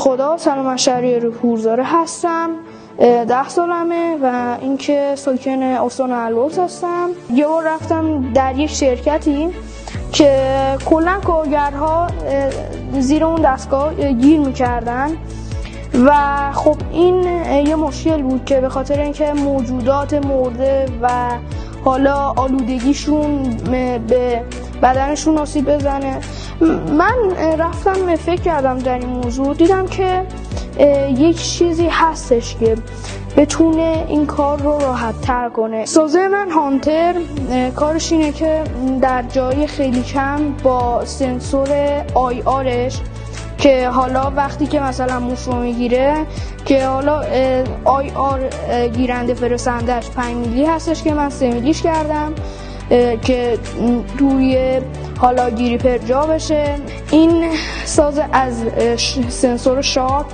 خدا، سلام، من شهریار پورزاره هستم، 10 سالمه و اینکه ساکن استان البرز هستم. یه بار رفتم در یک شرکتی که کلا کارگرها زیر اون دستگاه گیر میکردن و خب این یه مشکل بود که به خاطر اینکه موجودات مرده و حالا آلودگیشون به بدنشون آسیب بزنه، من رفتم فکر کردم در این موضوع، دیدم که یک چیزی هستش که بتونه این کار رو راحت تر کنه. سازه من هانتر کارش اینه که در جای خیلی کم با سنسور آی آرش که حالا وقتی که مثلا موش رو میگیره که حالا آی آر گیرنده فرستندش 5 میلی هستش که من 3 میلیش کردم که روی حالا گریپر جا بشه. این ساز از سنسور شارپ،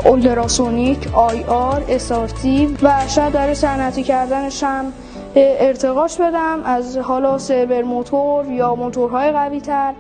اولتراسونیک، آی آر، اسارتی و شاید برای صنعتی کردنش هم ارتقاش بدم از حالا سرور موتور یا موتورهای قوی تر.